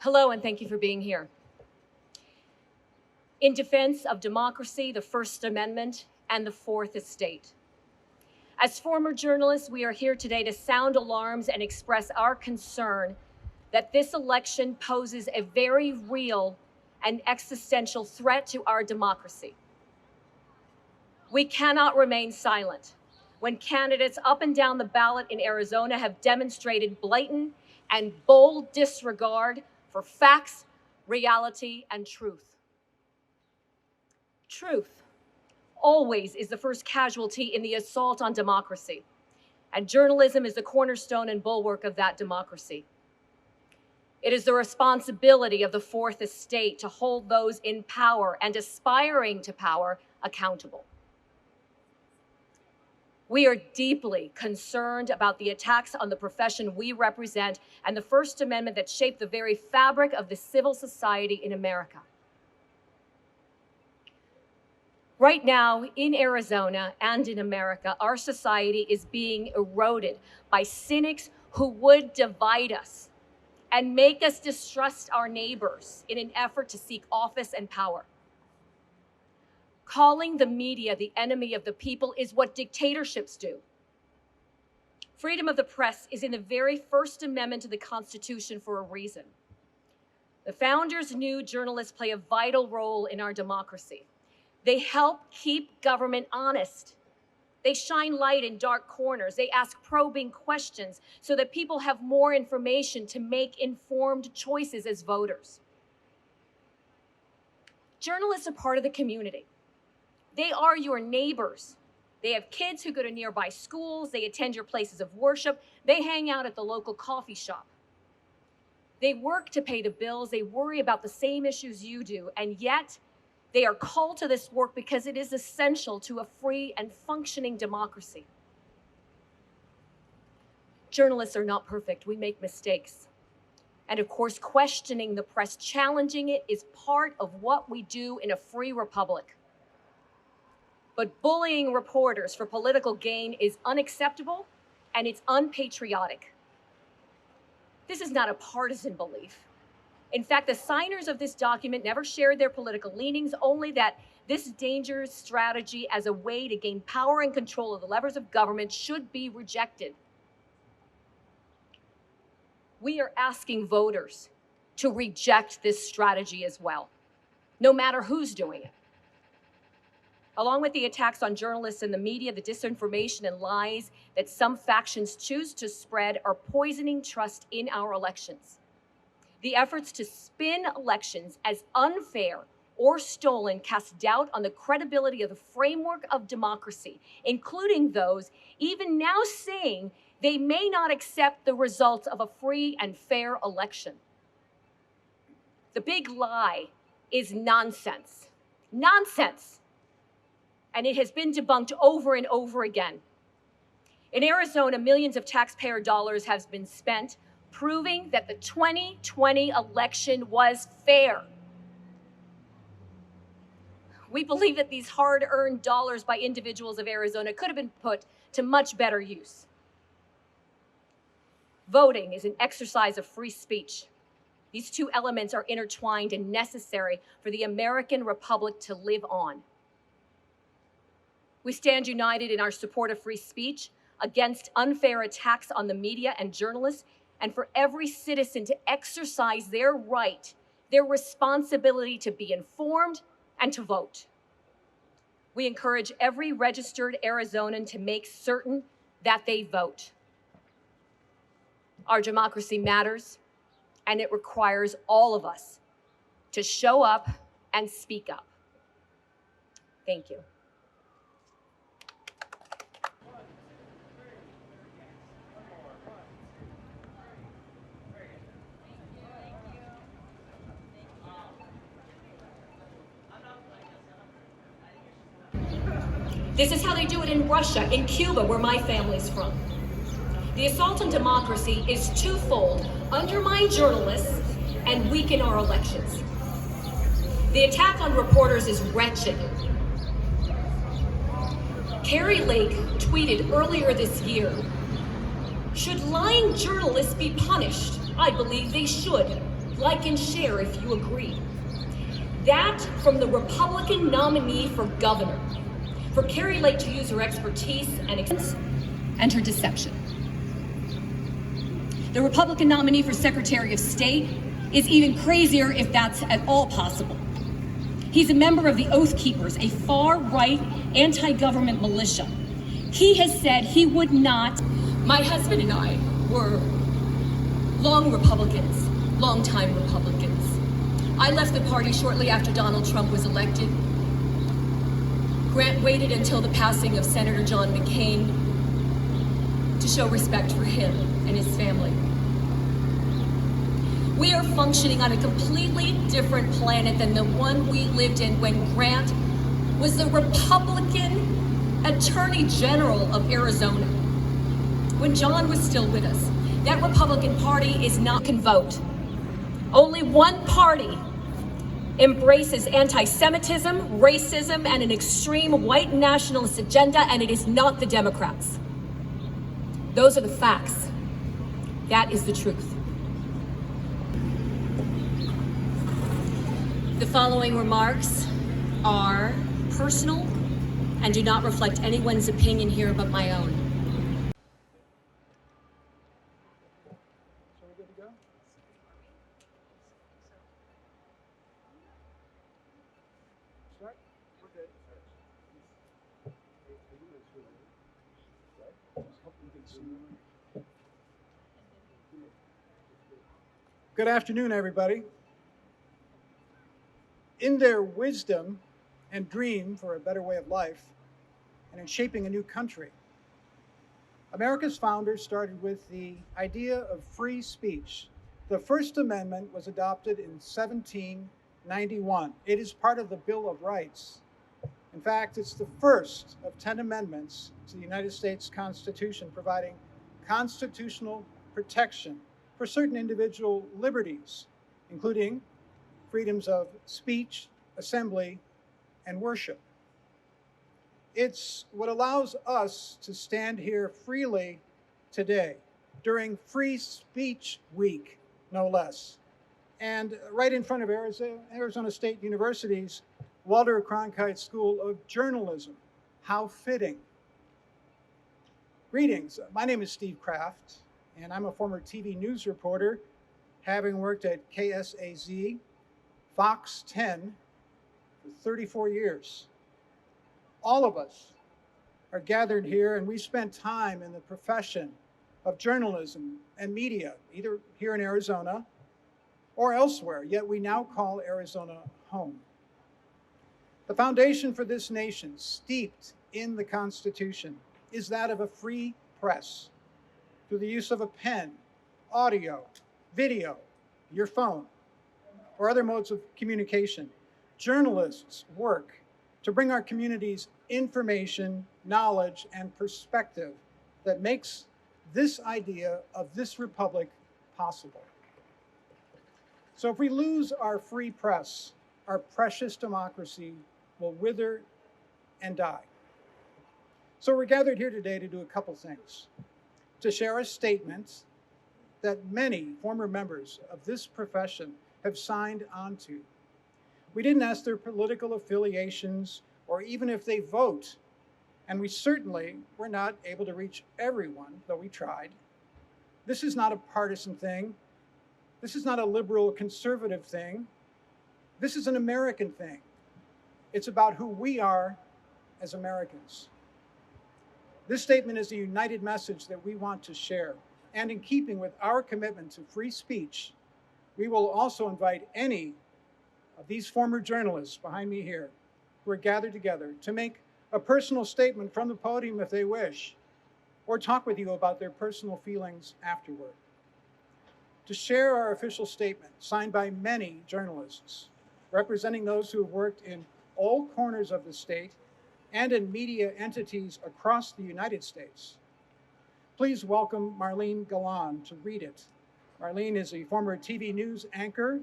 Hello, and thank you for being here. In defense of democracy, the First Amendment, and the Fourth Estate. As former journalists, we are here today to sound alarms and express our concern that this election poses a very real and existential threat to our democracy. We cannot remain silent when candidates up and down the ballot in Arizona have demonstrated blatant and bold disregard for facts, reality, and truth. Truth always is the first casualty in the assault on democracy, and journalism is the cornerstone and bulwark of that democracy. It is the responsibility of the Fourth Estate to hold those in power and aspiring to power accountable. We are deeply concerned about the attacks on the profession we represent and the First Amendment that shaped the very fabric of the civil society in America. Right now, in Arizona and in America, our society is being eroded by cynics who would divide us and make us distrust our neighbors in an effort to seek office and power. Calling the media the enemy of the people is what dictatorships do. Freedom of the press is in the very First Amendment to the Constitution for a reason. The founders knew journalists play a vital role in our democracy. They help keep government honest. They shine light in dark corners. They ask probing questions so that people have more information to make informed choices as voters. Journalists are part of the community. They are your neighbors. They have kids who go to nearby schools. They attend your places of worship. They hang out at the local coffee shop. They work to pay the bills. They worry about the same issues you do, and yet they are called to this work because it is essential to a free and functioning democracy. Journalists are not perfect. We make mistakes. And of course, questioning the press, challenging it, is part of what we do in a free republic. But bullying reporters for political gain is unacceptable and it's unpatriotic. This is not a partisan belief. In fact, the signers of this document never shared their political leanings, only that this dangerous strategy as a way to gain power and control of the levers of government should be rejected. We are asking voters to reject this strategy as well, no matter who's doing it. Along with the attacks on journalists and the media, the disinformation and lies that some factions choose to spread are poisoning trust in our elections. The efforts to spin elections as unfair or stolen cast doubt on the credibility of the framework of democracy, including those even now saying they may not accept the results of a free and fair election. The big lie is nonsense. Nonsense. And it has been debunked over and over again. In Arizona, millions of taxpayer dollars have been spent proving that the 2020 election was fair. We believe that these hard-earned dollars by individuals of Arizona could have been put to much better use. Voting is an exercise of free speech. These two elements are intertwined and necessary for the American Republic to live on. We stand united in our support of free speech, against unfair attacks on the media and journalists, and for every citizen to exercise their right, their responsibility to be informed and to vote. We encourage every registered Arizonan to make certain that they vote. Our democracy matters, and it requires all of us to show up and speak up. Thank you. This is how they do it in Russia, in Cuba, where my family's from. The assault on democracy is twofold: undermine journalists and weaken our elections. The attack on reporters is wretched. Carrie Lake tweeted earlier this year, "Should lying journalists be punished? I believe they should. Like and share if you agree. That from the Republican nominee for governor, for Carrie Lake to use her expertise and her deception. The Republican nominee for Secretary of State is even crazier if that's at all possible. He's a member of the Oath Keepers, a far-right anti-government militia. He has said he would not. My husband and I were long Republicans, long-time Republicans. I left the party shortly after Donald Trump was elected. Grant waited until the passing of Senator John McCain to show respect for him and his family. We are functioning on a completely different planet than the one we lived in when Grant was the Republican Attorney General of Arizona. When John was still with us, that Republican Party is not can vote. Only one party embraces anti-Semitism, racism, and an extreme white nationalist agenda, and it is not the Democrats. Those are the facts. That is the truth. The following remarks are personal and do not reflect anyone's opinion here but my own. So we're good to go? Start? We're good. Good afternoon, everybody. In their wisdom and dream for a better way of life, and in shaping a new country, America's founders started with the idea of free speech. The First Amendment was adopted in 1791. It is part of the Bill of Rights. In fact, it's the first of 10 amendments to the United States Constitution, providing constitutional protection for certain individual liberties, including freedoms of speech, assembly, and worship. It's what allows us to stand here freely today during Free Speech Week, no less. And right in front of Arizona State University's Walter Cronkite School of Journalism. How fitting. Greetings, my name is Steve Kraft, and I'm a former TV news reporter, having worked at KSAZ, Fox 10 for 34 years. All of us are gathered here, and we spent time in the profession of journalism and media, either here in Arizona or elsewhere, yet we now call Arizona home. The foundation for this nation, steeped in the Constitution, is that of a free press through the use of a pen, audio, video, your phone, or other modes of communication. Journalists work to bring our communities information, knowledge, and perspective that makes this idea of this republic possible. So if we lose our free press, our precious democracy will wither and die. So we're gathered here today to do a couple things. To share a statement that many former members of this profession have signed onto. We didn't ask their political affiliations or even if they vote, and we certainly were not able to reach everyone, though we tried. This is not a partisan thing. This is not a liberal conservative thing. This is an American thing. It's about who we are as Americans. This statement is a united message that we want to share. And in keeping with our commitment to free speech, we will also invite any of these former journalists behind me here who are gathered together to make a personal statement from the podium if they wish, or talk with you about their personal feelings afterward. To share our official statement, signed by many journalists, representing those who have worked in all corners of the state and in media entities across the United States. Please welcome Marlene Galan to read it. Marlene is a former TV news anchor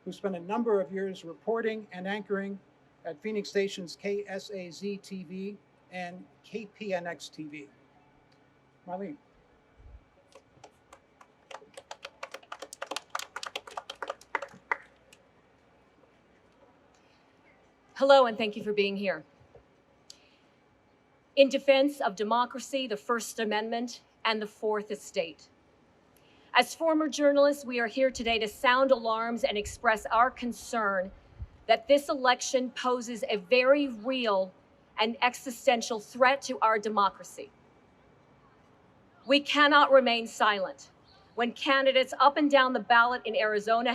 who spent a number of years reporting and anchoring at Phoenix stations KSAZ TV and KPNX TV. Marlene. Hello, and thank you for being here. In defense of democracy, the First Amendment, and the Fourth Estate. As former journalists, we are here today to sound alarms and express our concern that this election poses a very real and existential threat to our democracy. We cannot remain silent when candidates up and down the ballot in Arizona